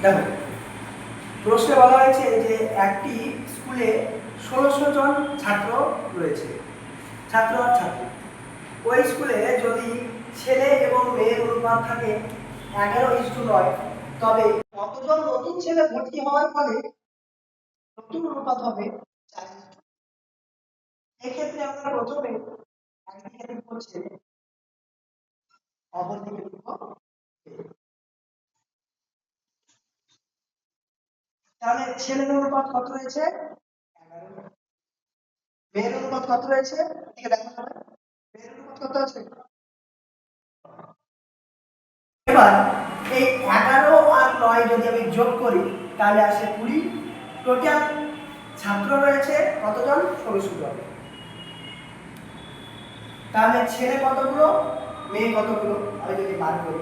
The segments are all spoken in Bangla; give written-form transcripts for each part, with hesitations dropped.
দেখো প্রশ্নে বলা হয়েছে যে একটি স্কুলে ১৬০০ জন ছাত্র রয়েছে, ছাত্র আর ছাত্রী। ওই স্কুলে যদি ছেলে এবং মেয়ের অনুপাত থাকে ১১:৯, তবে কতজন নতুন ছেলে ভর্তি হওয়ার ফলে নতুন অনুপাত হবে ৪:২। এক্ষেত্রে আমরা প্রথমে একদিকে লিখব ছেলে, অপরদিকে লিখব মেয়ে। তাহলে ছেলের অনুপাত কত রয়েছে? ১১। মেয়ের অনুপাত কত রয়েছে? ঠিক দেখা যাবে মেয়ের অনুপাত কত আছে। এবার এই ১১ আর ৯ যদি আমি যোগ করি তাহলে আসে ২০। টোটাল ছাত্র রয়েছে কতজন? ১৬০০ জন। তাহলে ছেলে কতগুলো, মেয়ে কতগুলো আমি যদি বার করি,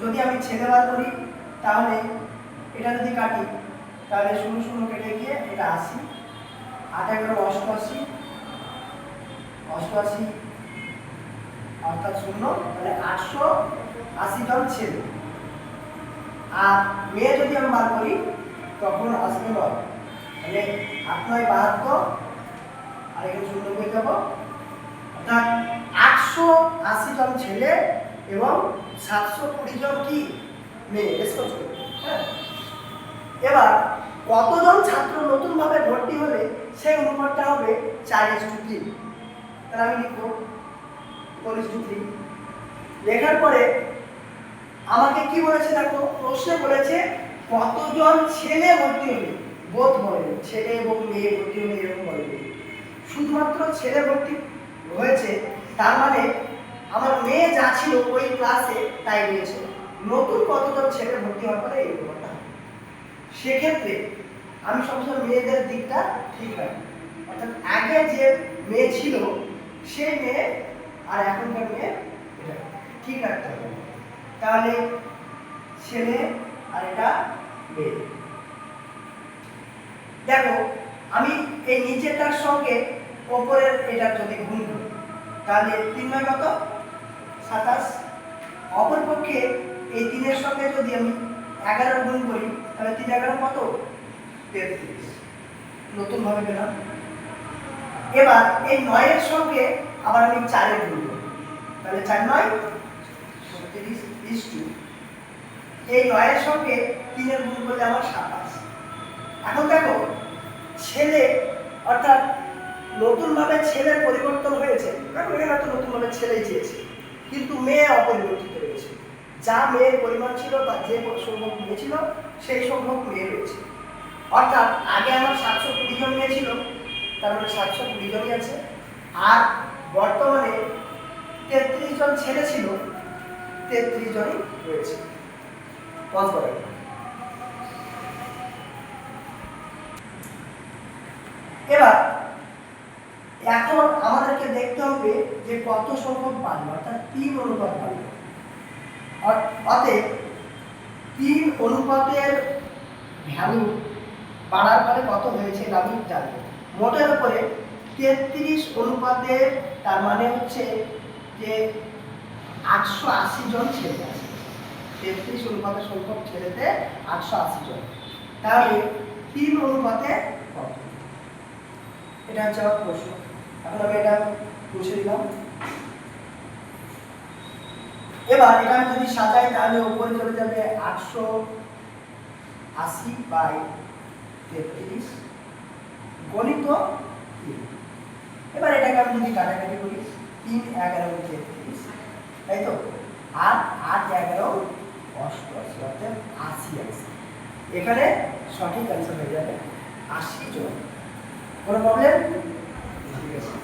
যদি আমি ছেলে বার করি তাহলে এটা যদি কাটি তাহলে ০০ কেটে গিয়ে এটা ৮০, ৮ ৮ ৮৮ অর্থাৎ ০, তাহলে ৮৮০ জন ছেলে। আর মেয়ে যদি আমি বার করি তখন আসবে ৯, তাহলে ৮ ৯ ৭২, আর এখানে ০ পেয়ে যাবো, অর্থাৎ ৮৮০ জন ছেলে এবং ৭২০ জন কি মেয়ে। হ্যাঁ, এবার কতজন ছাত্র নতুন ভাবে ভর্তি হলে সেই অনুপাতটা হবে ৪:৩। তাহলে আমি লিখব ৪:৩। লেখার পরে আমাকে কি বলেছে দেখো, প্রশ্নে বলেছে কতজন ছেলে ভর্তি হলে, বোধ বলে ছেলে এবং মেয়ে ভর্তি হলে এরকম বলে। শুধুমাত্র ছেলে ভর্তি হয়েছে, তার মানে আমার মেয়ে যা ছিল ওই ক্লাসে তাই রয়েছে। নতুন কতজন ছেলে ভর্তি হওয়ার পরে এই ব্যাপারটা, সেক্ষেত্রে আমি সবসময় মেয়েদের দিকটা ঠিক রাখি, অর্থাৎ আগে যে মেয়ে ছিল সেই মেয়ে আর এখনকার মেয়ে এটা ঠিক রাখতে হবে। তাহলে ছেলে আর এটা মেয়ে। দেখো আমি এই নিচেরটার সঙ্গে ওপরের এটা যদি গুণ করি তাহলে ৩ ৯ কত? ২৭। অপরপক্ষে এই ৩-এর সঙ্গে যদি আমি ১১ গুণ করি তাহলে ৩ ১১ কত? ৩৩। নতুন ভাবে পেলাম। এবার এই ৯-এর সঙ্গে আবার আমি ৪-এর গুণ করি, তাহলে ৪ ৯ ৩৬। এই ৯-এর সঙ্গে ৩-এর গুণ করলে আমার ২৭। এখন দেখো ছেলে, অর্থাৎ নতুন ভাবে ছেলের পরিবর্তন হয়েছে, কারণ এখানে তো নতুন ভাবে ছেলেই চেয়েছে, কিন্তু মেয়ে অপরিবর্তিত রয়েছে। যা মেয়ের পরিমাণ ছিল বা যে সংখ্যক মেয়ে ছিল সেই সংখ্যক মেয়ে রয়েছে। অর্থাৎ আগে আমার ৭২০ জন মেয়ে ছিল, তার মানে ৭২০ জনই আছে। আর বর্তমানে ৩৩ জন ছেলে ছিল, ৩৩ জনই রয়েছে। পজ করেন। এবার এখন আমাদেরকে দেখতে হবে যে কত সংখ্যক বাড়লো, অর্থাৎ ৩ অনুপাত বাড়লো। অতএব ৩ অনুপাতের ভ্যালু বাড়ার ফলে কত হয়েছে এটা আমি জানবো। মোটের উপরে ৩৩ অনুপাতের, তার মানে হচ্ছে যে ৮৮০ জন ছেলে আছে। ৩৩ অনুপাতের সংখ্যক ছেলেতে ৮৮০ জন, তাহলে ৩ অনুপাতে কত? এটা হচ্ছে আমার প্রশ্ন। এখন আমি এটা মুছে দিলাম। এবার এটা আমি যদি সাজাই তাহলে উপরে চলে যাবে ৮৮০/৩৩ গণিত ৩। এবার এটাকে আমি যদি কাটাকাটি করি ৩ ১১ ৩৩, তাই তো, আর ৮ ১১ ৮৮, অর্থাৎ ৮০ আছে। এখানে সঠিক অ্যান্সার হয়ে যাবে ৮০ জন। কোনো প্রবলেম? ঠিক আছে,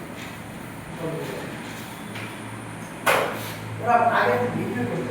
ওরা আগে ভিডিও করতে